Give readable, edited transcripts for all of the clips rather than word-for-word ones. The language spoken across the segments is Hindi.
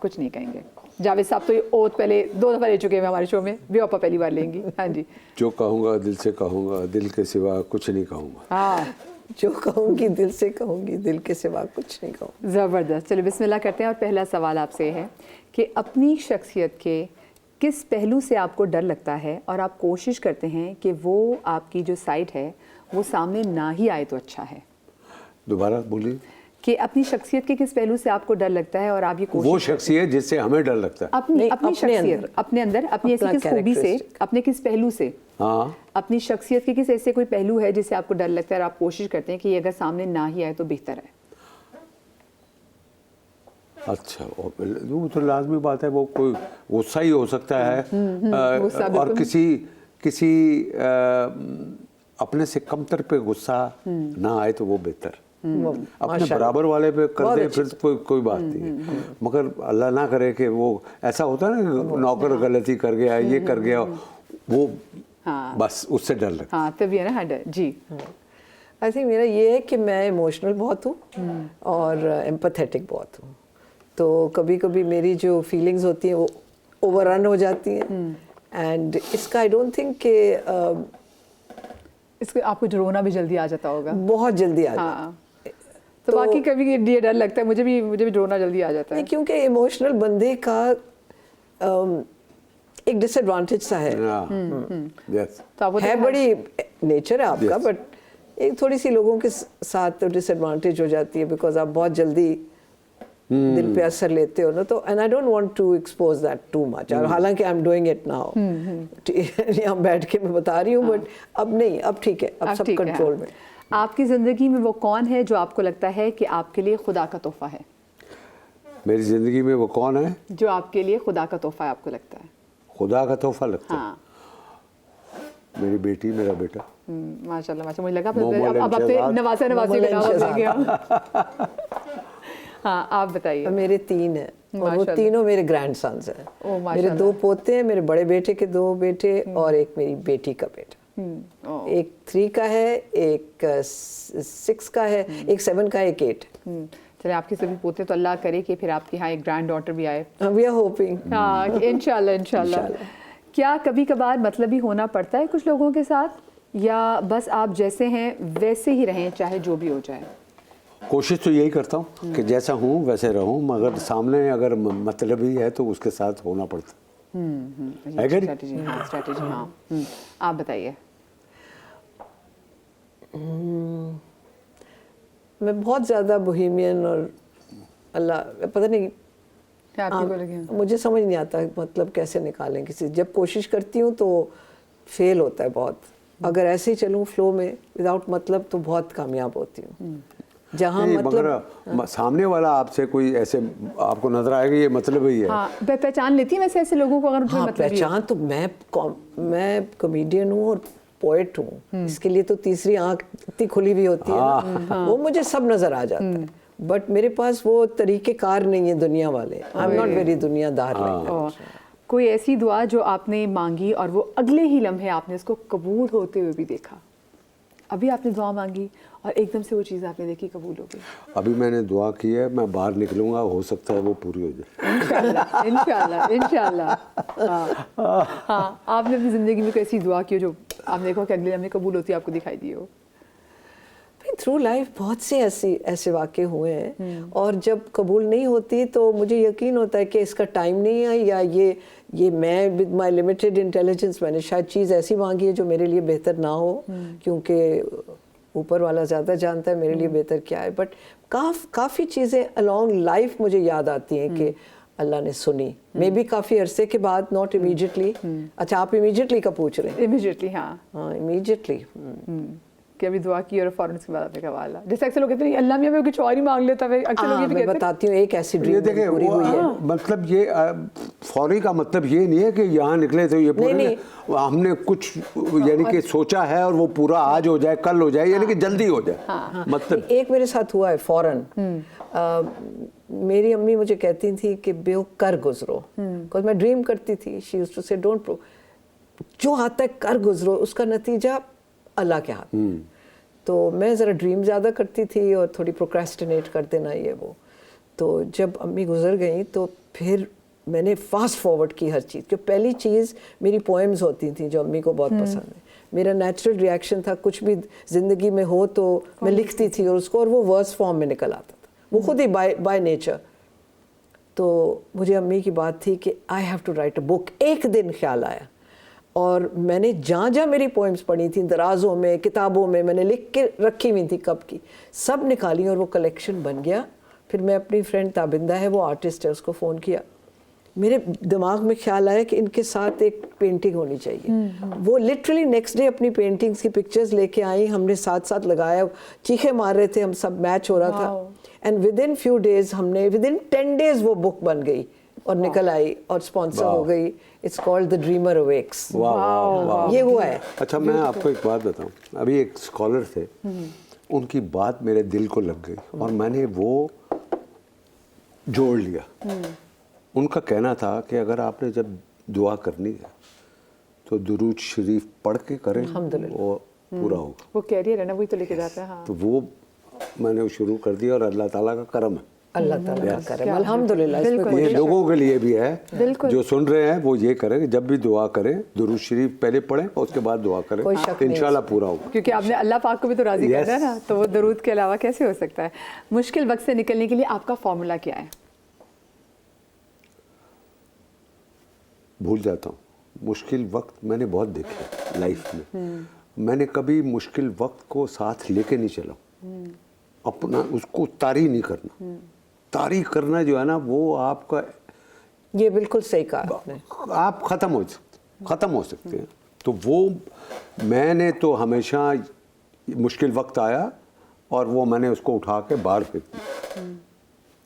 कुछ नहीं कहेंगे। जावेद साहब तो ये ओथ पहले 2 दफ़ा ले चुके हैं हमारे शो में, भी आपा पहली बार लेंगी। हाँ जी। जो कहूँगा दिल से कहूँगा, दिल के सिवा कुछ नहीं कहूँगा। हाँ, जो कहूँगी दिल से कहूँगी, दिल के सिवा कुछ नहीं कहूँगी। ज़बरदस्त। चलो बिस्मिल्लाह करते हैं। और पहला सवाल आपसे है कि अपनी शख्सियत के किस पहलू से आपको डर लगता है और आप कोशिश करते हैं कि वो आपकी जो साइड है वो सामने ना ही आए तो अच्छा है? दोबारा बोलिए। कि अपनी शख्सियत के किस पहलू से आपको डर लगता है और आप ये कोशिश वो शख्सियत जिससे हमें डर लगता है। अपनी शख्सियत, अपने अंदर अपनी ऐसी किस खूबी से, अपने किस पहलू से, हाँ, अपनी शख्सियत के किस ऐसे कोई पहलू है जिससे आपको डर लगता है और आप कोशिश करते हैं कि ये अगर सामने ना ही आए तो बेहतर है? अच्छा, वो तो लाजमी बात है, वो कोई गुस्सा ही हो सकता है और किसी अपने से कमतर पे गुस्सा ना आए तो वो बेहतर। अपने बराबर वाले पे कर दे फिर कोई बात नहीं है, मगर अल्लाह ना करे कि वो ऐसा होता है ना, नौकर गलती कर गया, ये कर गया, वो बस उससे डर लगता है। हाँ, तभी है ना डर। जी, आई थिंक मेरा ये है कि मैं इमोशनल बहुत हूँ और एम्पैथेटिक बहुत हूँ, तो कभी कभी मेरी जो फीलिंग्स होती हैं वो ओवररन हो जाती हैं एंड इसका आई डोंट थिंक कि इसके आपको रोना भी जल्दी आ जाता होगा। बहुत जल्दी आ जाता है। हाँ, तो बाकी कभी ये डर लगता है, मुझे भी रोना जल्दी आ जाता है। क्योंकि इमोशनल बंदे का एक डिसएडवांटेज सा है। तो है बड़ी नेचर है आपका, बट एक थोड़ी सी लोगों के साथ डिसएडवांटेज हो जाती है बिकॉज आप बहुत जल्दी दिल पे असर लेते हो ना, तो and I don't want to expose that too much. और हालांकि I am doing it now, यहाँ बैठ के मैं बता रही हूँ, बट अब नहीं, अब ठीक है, अब सब कंट्रोल में। आपकी ज़िंदगी में वो कौन है जो आपको लगता है कि आपके लिए खुदा का तोहफा है? मेरी ज़िंदगी में वो कौन है जो आपके लिए खुदा का तोहफा है, आपको लगता है? खुदा का तोहफा लगता हाँ। है मेरी बेटी, मेरा बेटा। माशाल्लाह माशाल्लाह, मुझे लगा अब अपने नवासे का नाम लेंगे। हाँ, आप बताइए। मेरे 3 हैं और वो तीनों मेरे ग्रैंडसन्स हैं। मेरे 2 पोते हैं, मेरे बड़े बेटे के 2 बेटे और एक मेरी बेटी का बेटा। एक 3 का है, एक 6 का है, एक 7 का है, एक 8। चलिए, आपके सभी पोते, तो अल्लाह करे कि फिर आपके यहाँ एक ग्रैंड डॉटर भी आए। We are hoping. हाँ, इंशाल्लाह। क्या कभी कभार मतलबी होना पड़ता है कुछ लोगों के साथ, या बस आप जैसे हैं वैसे ही रहें चाहे जो भी हो जाए? कोशिश तो यही करता हूँ कि जैसा हूँ वैसे रहूँ, मगर सामने अगर मतलबी है तो उसके साथ होना पड़ता है। स्ट्रैटेजी। हाँ, आप बताइए। मैं बहुत ज़्यादा बोहेमियन और अल्लाह पता नहीं मुझे समझ नहीं आता मतलब कैसे निकालें किसी, जब कोशिश करती हूँ तो फेल होता है बहुत। अगर ऐसे ही चलूँ फ्लो में विदाउट मतलब तो बहुत कामयाब होती हूँ। जहाँ मतलब सामने वाला आपसे कोई ऐसे आपको नजर आएगा ये मतलब ही है। हाँ, पहचान लेती है वैसे ऐसे लोगों को, अगर हाँ, मतलब पहचान तो मैं कॉमेडियन हूँ और पोएट हूँ, इसके लिए तो तीसरी आंख इतनी खुली हुई होती है ना, वो मुझे सब नजर आ जाता है, बट मेरे पास वो तरीक़ेकार नहीं है दुनिया वाले। आई एम नॉट वेरी दुनियादार लाइक। कोई ऐसी दुआ जो आपने मांगी और वो अगले ही लम्हे आपने उसको कबूल होते हुए भी देखा? अभी आपने दुआ मांगी और एकदम से वो चीज़ आपने देखी कबूल हो गई? अभी मैंने दुआ की है, मैं बाहर निकलूंगा, हो सकता है वो पूरी हो जाए। इंशाल्लाह। हाँ, आपने अपनी ज़िंदगी में कोई ऐसी दुआ की हो जो आपने देखा कि अगले लम्हे कबूल होती आपको दिखाई दी हो? थ्रू लाइफ बहुत से ऐसे वाक़े हुए हैं, और जब कबूल नहीं होती तो मुझे यकीन होता है कि इसका टाइम नहीं है, या ये मैं विद माय लिमिटेड इंटेलिजेंस मैंने शायद चीज़ ऐसी मांगी है जो मेरे लिए बेहतर ना हो, क्योंकि ऊपर वाला ज़्यादा जानता है मेरे लिए बेहतर क्या है। बट काफ़ी चीज़ें अलॉन्ग लाइफ मुझे याद आती हैं कि अल्लाह ने सुनी, मे बी काफ़ी अरसे के बाद, नॉट इमीडिएटली। अच्छा, आप इमीडिएटली का पूछ रहे हैं? इमीडिएटली, हाँ इमीडिएटली कि अभी दुआ की और फौरन उसके बाद आपने कहा जैसे अक्सर लोग कहते हैं अल्लाह मियां मैं कुछ और ही मांग लेता है, अक्सर लोग ये भी कहते हैं। मैं बताती हूँ, एक ऐसी ड्रीम पूरी हुई है। मतलब ये फौरी का मतलब ये नहीं है कि यहाँ निकले तो ये पूरे नहीं। हमने कुछ यानी कि सोचा है और वो पूरा आज हो जाए, कल हो जाए, यानी कि जल्दी हो जाए। मतलब एक मेरे साथ हुआ है फौरन। मेरी अम्मी मुझे कहती थी कि बेव कर गुजरो, बिकॉज मैं ड्रीम करती थी। शी यूज्ड टू से डोंट जो आता है कर गुजरो, उसका नतीजा अल्लाह के हाथ। तो मैं ज़रा ड्रीम ज़्यादा करती थी और थोड़ी प्रोक्रेस्टिनेट कर देना ये वो। तो जब अम्मी गुजर गई तो फिर मैंने फास्ट फॉरवर्ड की हर चीज़, कि पहली चीज़ मेरी पोएम्स होती थी जो अम्मी को बहुत पसंद है। मेरा नेचुरल रिएक्शन था, कुछ भी ज़िंदगी में हो तो मैं लिखती थी और उसको, और वो वर्स फॉर्म में निकल आता था, वो खुद ही बाय नेचर। तो मुझे अम्मी की बात थी कि I have to write a book. एक दिन ख्याल आया और मैंने जहाँ जहाँ मेरी पोएम्स पढ़ी थी, दराज़ों में, किताबों में, मैंने लिख के रखी हुई थी कब की, सब निकाली और वो कलेक्शन बन गया। फिर मैं अपनी फ्रेंड ताबिंदा है, वो आर्टिस्ट है, उसको फ़ोन किया। मेरे दिमाग में ख्याल आया कि इनके साथ एक पेंटिंग होनी चाहिए। वो लिटरली नेक्स्ट डे अपनी पेंटिंग्स की पिक्चर्स लेके आई, हमने साथ साथ लगाया, चीखे मार रहे थे हम सब, मैच हो रहा था। And with in few days हमने, विद इन 10 days वो बुक बन गई और निकल आई और स्पॉन्सर हो गई। It's called the dreamer awakes. ये हुआ है। अच्छा, मैं आपको एक बात बताऊं, अभी एक स्कॉलर थे, उनकी बात मेरे दिल को लग गई और मैंने वो जोड़ लिया। उनका कहना था कि अगर आपने जब दुआ करनी है तो दुरूद शरीफ पढ़ के करें, वो पूरा होगा। वो कैरियर है ना, वही तो लेके जाता है। हाँ। तो वो मैंने शुरू कर दिया और अल्लाह ताला का करम है, अल्लाह ताला का करम, अल्हम्दुलिल्लाह। ये लोगों के लिए भी है, जो सुन रहे हैं वो ये करें कि जब भी दुआ करें दुरूद शरीफ पहले पढ़ें और उसके बाद दुआ करें, इंशाल्लाह पूरा होगा। क्योंकि आपने अल्लाह पाक को भी तो राजी करना है ना, तो वो दरूद के अलावा कैसे हो सकता है। मुश्किल वक्त से निकलने के लिए आपका फॉर्मूला क्या है? भूल जाता हूँ। मुश्किल वक्त मैंने बहुत देखे लाइफ में, मैंने कभी मुश्किल वक्त को साथ लेके नहीं चला, अपना उसको तारी नहीं करना। तारी करना जो है ना, वो आपका, ये बिल्कुल सही कहा आपने, आप ख़त्म हो सकते हैं। तो वो मैंने तो हमेशा मुश्किल वक्त आया और वो मैंने उसको उठा के बाहर फेंक दिया।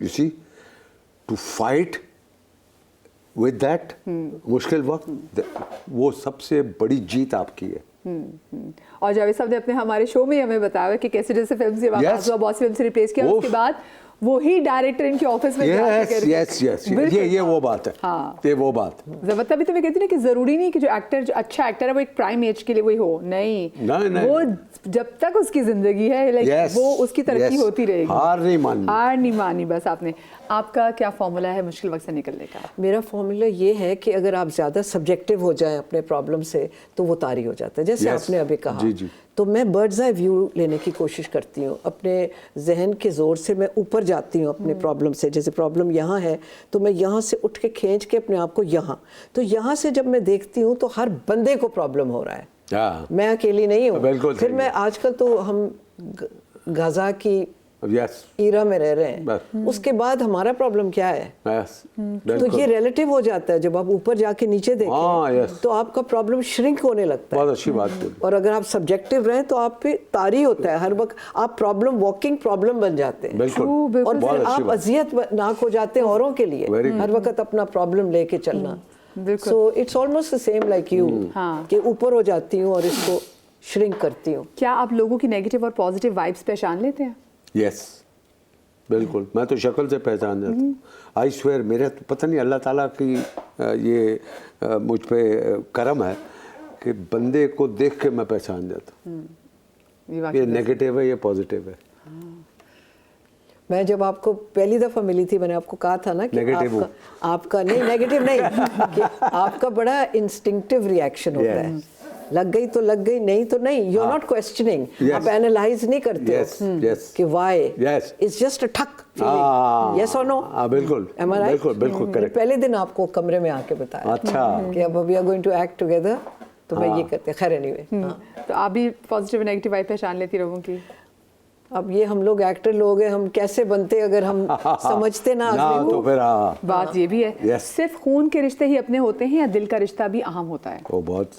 You see, to fight with that मुश्किल वक्त, वो सबसे बड़ी जीत आपकी है। और जावेद साहब ने अपने हमारे शो में हमें बताया कि कैसे जैसे फिल्म से वापस हुआ, बॉस फिल्म से रिप्लेस किया, उसके बाद वही डायरेक्टर इनके ऑफिस में यस ये वो बात है। हाँ, ये वो बात। तभी तो मैं कहती हूँ ना कि जरूरी नहीं कि जो एक्टर, जो अच्छा एक्टर है वो एक प्राइम एज के लिए वही हो, नहीं, वो जब तक उसकी जिंदगी है, वो उसकी तरक्की होती रहेगी। हार नहीं माननी बस। आपका क्या फॉर्मूला है मुश्किल वक्त से निकलने का? मेरा फॉर्मूला ये है कि अगर आप ज़्यादा सब्जेक्टिव हो जाएं अपने प्रॉब्लम से तो वो तारी हो जाता है, जैसे आपने अभी कहा। जी। तो मैं बर्ड्स आई व्यू लेने की कोशिश करती हूँ, अपने जहन के ज़ोर से मैं ऊपर जाती हूँ अपने प्रॉब्लम से। जैसे प्रॉब्लम यहाँ है तो मैं यहाँ से उठ के खींच के अपने आप को यहाँ, तो यहाँ से जब मैं देखती हूँ तो हर बंदे को प्रॉब्लम हो रहा है, मैं अकेली नहीं हूँ। फिर मैं आजकल तो हम गाजा की ईरा में रह रहे हैं, उसके बाद हमारा प्रॉब्लम क्या है? तो ये रिलेटिव हो जाता है। जब आप ऊपर जाके नीचे देखें तो आपका प्रॉब्लम श्रिंक होने लगता है। बहुत अच्छी बात बोली। और अगर आप सब्जेक्टिव रहें तो आप पे तारी होता है, हर वक्त आप प्रॉब्लम, वॉकिंग प्रॉब्लम बन जाते हैं। और फिर आप अजियतनाक हो जाते हैं औरों के लिए, हर वक्त अपना प्रॉब्लम लेके चलना। So it's almost the same like you, कि ऊपर हो जाती हूँ और इसको श्रिंक करती हूँ। क्या आप लोगों की नेगेटिव और पॉजिटिव वाइब्स पहचान लेते हैं? यस, बिल्कुल। मैं तो शक्ल से पहचान जाता हूँ। आई स्वेयर, मेरे तो पता नहीं अल्लाह ताला की ये मुझ पे करम है कि बंदे को देख के मैं पहचान जाता हूँ, ये नेगेटिव है, ये पॉजिटिव है। मैं जब आपको पहली दफ़ा मिली थी, मैंने आपको कहा था ना कि आपका नहीं, नेगेटिव नहीं, कि आपका बड़ा इंस्टिंक्टिव रिएक्शन होता है। लग गई तो लग गई, नहीं तो नहीं। यू आर नॉट क्वेश्चनिंग, आप एनालाइज नहीं करते हो कि व्हाई, इट्स जस्ट अ ठक फीलिंग, यस और नो। बिल्कुल, बिल्कुल करेक्ट। पहले दिन आपको कमरे में आके बताया, अच्छा, कि अब we are going to act together, तो मैं ये करते। खैर एनीवे, तो आप भी पॉजिटिव और नेगेटिव वाइब पहचान लेती लोगों की? अब ये हम लोग एक्टर लोग हैं, हम कैसे बनते अगर हम समझते ना तो फिर बात ये भी है। सिर्फ खून के रिश्ते ही अपने होते हैं या दिल का रिश्ता भी अहम होता है? वो बहुत,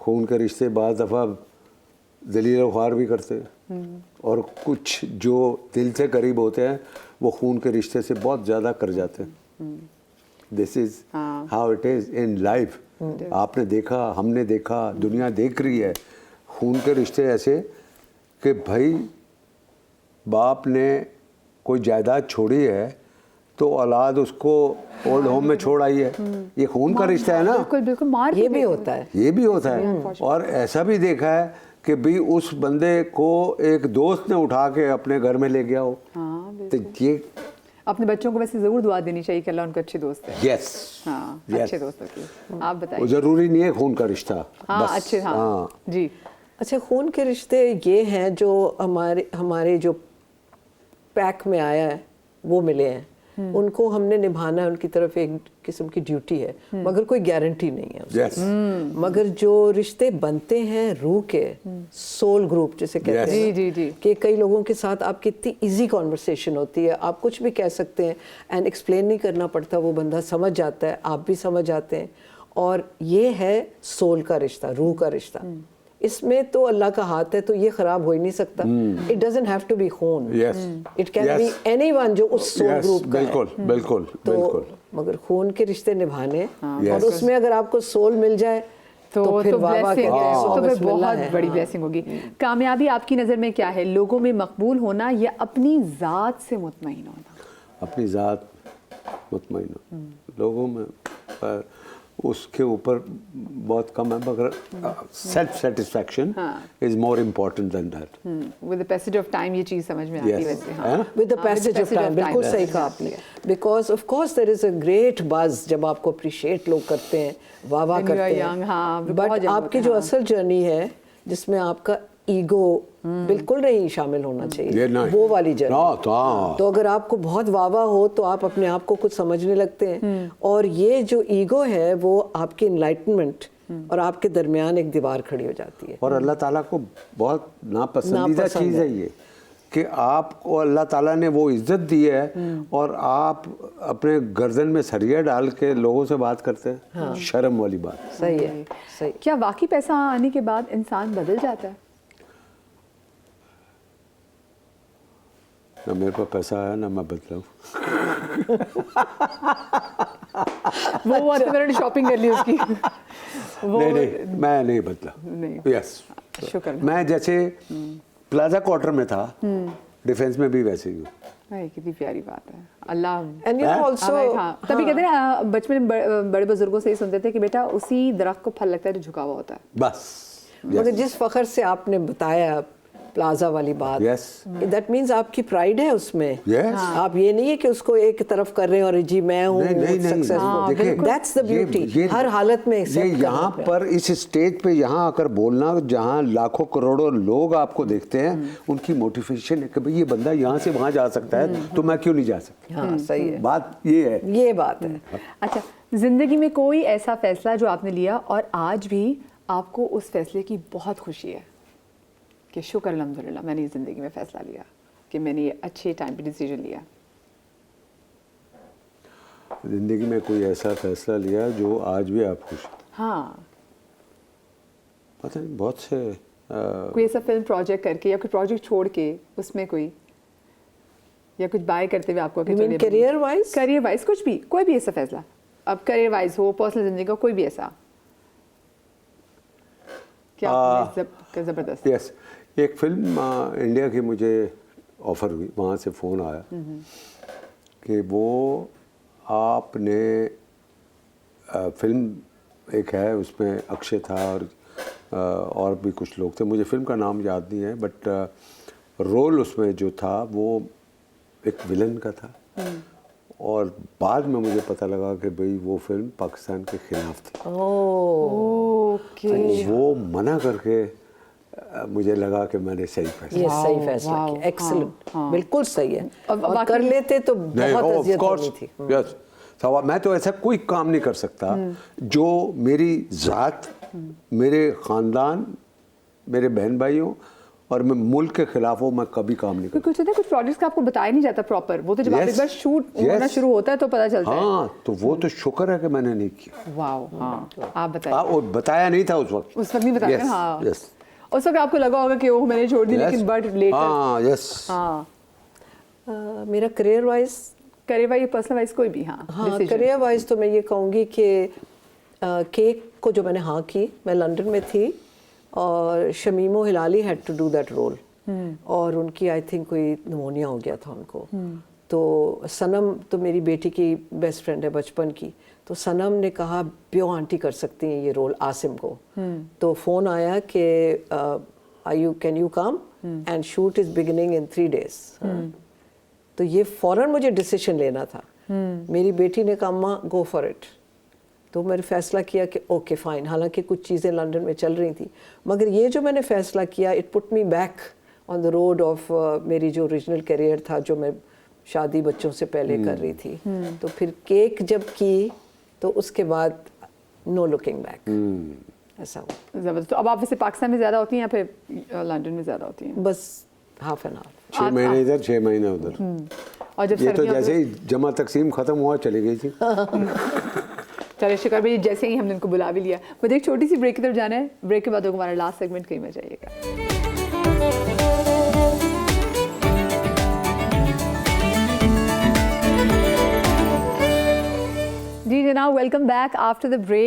खून के रिश्ते बाज़ दफ़ा दलील ख्वार भी करते हैं, और कुछ जो दिल से करीब होते हैं वो खून के रिश्ते से बहुत ज़्यादा कर जाते हैं। This is how it is in life. आपने देखा, हमने देखा, दुनिया देख रही है खून के रिश्ते ऐसे कि भाई बाप ने कोई जायदाद छोड़ी है तो औलाद उसको ओल्ड होम में छोड़ आई है, ये खून का रिश्ता है ना। बिल्कुल मार ये भी होता है, ये भी होता है। और ऐसा भी देखा है कि भी उस बंदे को एक दोस्त ने उठा के अपने घर में ले गया हो, तो ये अपने बच्चों को वैसे ज़रूर दुआ देनी चाहिए कि अल्लाह उनको अच्छे दोस्त है। यस, हाँ, Yes. अच्छे दोस्तों की। आप वो बताइए। जरूरी नहीं है खून का रिश्ता। हाँ, बस, अच्छे, हाँ जी। अच्छा, खून के रिश्ते ये हैं जो हमारे जो पैक में आया है वो मिले हैं, उनको हमने निभाना है, उनकी तरफ एक किस्म की ड्यूटी है, मगर कोई गारंटी नहीं है उसकी। यस, मगर जो रिश्ते बनते हैं रूह के, सोल ग्रुप जिसे कहते Yes. हैं, जी, जी, जी। कि कई लोगों के साथ आपकी इतनी इजी कॉन्वर्सेशन होती है, आप कुछ भी कह सकते हैं एंड एक्सप्लेन नहीं करना पड़ता, वो बंदा समझ जाता है, आप भी समझ जाते हैं, और ये है सोल का रिश्ता, रूह का रिश्ता। इसमें तो अल्लाह का हाथ है, तो ये खराब हो ही नहीं सकता। It doesn't have to be खून, Yes. It can Yes. Be anyone जो उस सोल यस, ग्रुप का है। बिल्कुल, बिल्कुल, तो बिल्कुल। मगर खून के रिश्ते निभाने और Yes. उसमें अगर आपको सोल मिल जाए तो फिर वाह वाह ब्लेसिंग कहते हैं, है, सौ तो फिर बिस्मिल्लाह बहुत है। बड़ी हाँ। ब्लेसिंग होगी। कामयाबी आपकी नज़र में क्या है, लोगों में मकबूल होना या अपनी ज़ात से मुतमईन होना? अपनी ज़ात मुतमईन हो। लोगों में उसके ऊपर बहुत कम है, मगर self satisfaction is more important then that. With the passage of time ये चीज़ समझ में आती है Yes. वैसे। है हाँ, ना? विद द हाँ, with the passage of passage time, of बिल्कुल time. सही कहा आपने। Because of course there is a great buzz जब आपको अप्रिशिएट लोग करते हैं, वाह वाह When you are करते young, हाँ, हैं, बहुत बट young आपकी होते हैं, जो हाँ। असल जर्नी है जिसमें आपका ईगो बिल्कुल नहीं शामिल होना ये चाहिए, नहीं, वो वाली जर्नी। हाँ, तो अगर आपको बहुत वाह हो तो आप अपने आप को कुछ समझने लगते हैं, और ये जो ईगो है वो आपकी इनलाइटमेंट और आपके दरमियान एक दीवार खड़ी हो जाती है। और अल्लाह ताला को बहुत नापसंदीदा नापसंद चीज़ है ये, कि आपको अल्लाह ताला ने वो इज्जत दी है और आप अपने गर्दन में सरिया डाल के लोगों से बात करते हैं। शर्म वाली बात। सही है, सही। क्या वाकई पैसा आने के बाद इंसान बदल जाता है? ना मेरे पास पैसा आया ना मैं बदलाऊँ। वो हुआ तो मैंने शॉपिंग कर ली उसकी। वो नहीं, मैं नहीं बदला। नहीं। यस, शुक्र। मैं जैसे प्लाजा क्वार्टर में था, डिफेंस में भी वैसे ही हूँ। हाय, कितनी प्यारी बात है। अल्लाह। एंड यू आल्सो, हाँ, तभी कहते हैं ना, बचपन में बड़े बुजुर्गों से ही सुनते थे कि बेटा उसी दरख्त को फल लगता है जो झुका हुआ होता है। बस। मगर जिस फखर से आपने बताया प्लाजा वाली बात, Yes. दैट मीन्स आपकी प्राइड है उसमें। Yes. आप ये नहीं है कि उसको एक तरफ कर रहे हैं और जी मैं हूँ नहीं, सक्सेसफुल। देखिए, दैट्स द ब्यूटी, ये हर हालत में ये accept यहाँ करना है। पर इस स्टेज पे यहाँ आकर बोलना, जहाँ लाखों करोड़ों लोग आपको देखते हैं, उनकी मोटिवेशन है कि भाई ये बंदा यहाँ से वहाँ जा सकता है, तो मैं क्यों नहीं जा सकता। हाँ, सही है, बात ये है। ये बात है। अच्छा, जिंदगी में कोई ऐसा फैसला जो आपने लिया और आज भी आपको उस फैसले की बहुत खुशी है कि शुक्र अल्हम्दुलिल्लाह मैंने इस ज़िंदगी में फ़ैसला लिया कि मैंने ये अच्छे टाइम पे डिसीजन लिया? जिंदगी में कोई ऐसा फैसला लिया जो आज भी आप खुश हैं? हाँ, पता नहीं, बहुत से कोई ऐसा फिल्म प्रोजेक्ट करके या कोई प्रोजेक्ट छोड़ के उसमें कोई, या कुछ बाय करते हुए आपको You mean career wise? Career wise कुछ भी, कोई भी ऐसा फैसला, अब करियर वाइज हो, पर्सनल ज़िंदगी का कोई भी ऐसा, क्या आपने ज़बरदस्त? यस, एक फिल्म इंडिया की मुझे ऑफ़र हुई, वहाँ से फ़ोन आया कि वो आपने फिल्म एक है, उसमें अक्षय था और भी कुछ लोग थे, मुझे फिल्म का नाम याद नहीं है, बट रोल उसमें जो था वो एक विलन का था। और बाद में मुझे पता लगा कि भाई वो फिल्म पाकिस्तान के खिलाफ थी। ओके, तो वो मना करके मुझे लगा कि मैंने सही फैसला। ये सही वाओ, फैसला वाओ, किया, एक्सीलेंट, हाँ। बिल्कुल सही है। अब और बाकी- कर लेते तो बहुत अजियत होनी थी। यस, मैं तो ऐसा कोई काम नहीं कर सकता जो मेरी ज़ात, मेरे ख़ानदान, मेरे बहन भाइयों और मैं मुल्क के खिलाफ हो, मैं कभी काम नहीं कुछ होता है, कुछ प्रोजेक्ट्स का आपको बताया नहीं जाता प्रॉपर, वो तो जब आप Yes, एक बार शूट होना yes. शुरू होता है तो पता चलता है। हाँ, तो वो तो शुक्र है कि मैंने नहीं किया। वाओ, हाँ, आप बताइए। हाँ, और बताया नहीं था उस वक्त। उस वक्त नहीं बताया, Yes, हाँ। yes, उस वक्त आपको लगा होगा कि ओह मैंने छोड़ दी, yes. लेकिन बट लेटर, हाँ, यस, हाँ, मेरा career wise, career wise, personal wise, कोई भी, हाँ, हाँ, decision। करियर वाइज तो मैं ये कहूँगी कि केक को जो मैंने हाँ की, मैं लंदन में थी और Shamim Hilali had to do that role, और उनकी आई थिंक कोई निमोनिया हो गया था उनको। तो सनम तो मेरी बेटी की बेस्ट फ्रेंड है बचपन की, तो सनम ने कहा ब्यो आंटी कर सकती हैं ये रोल आसिम को। तो फ़ोन आया कि can you come and shoot is beginning in 3 days। तो ये फ़ौरन मुझे डिसीजन लेना था। मेरी बेटी ने कहा अम्मा गो फॉर इट, तो मैंने फ़ैसला किया कि ओके फ़ाइन। हालांकि कुछ चीज़ें लंदन में चल रही थी, मगर ये जो मैंने फ़ैसला किया it put me back on the road of मेरी जो ओरिजिनल करियर था, जो मैं शादी बच्चों से पहले कर रही थी। तो फिर केक जब की तो उसके बाद नो लुकिंग बैक, ऐसा हुआ। ज़बरदस्त। तो अब आप वैसे पाकिस्तान में ज़्यादा होती हैं या फिर लंदन में ज़्यादा होती हैं? बस हाफ एन आवर। 6 महीने इधर 6 महीने उधर। और जब ये तो सर्दियों जैसे ही जमा तकसीम खत्म हुआ चली गई थी। चलिए शिखर भाई, जैसे ही हमने इनको बुला भी लिया, मुझे एक छोटी सी ब्रेक की तरफ जाना है। ब्रेक के बाद हमारा लास्ट सेगमेंट कहीं में जाइएगा। जी जनाब, welcome back after the break.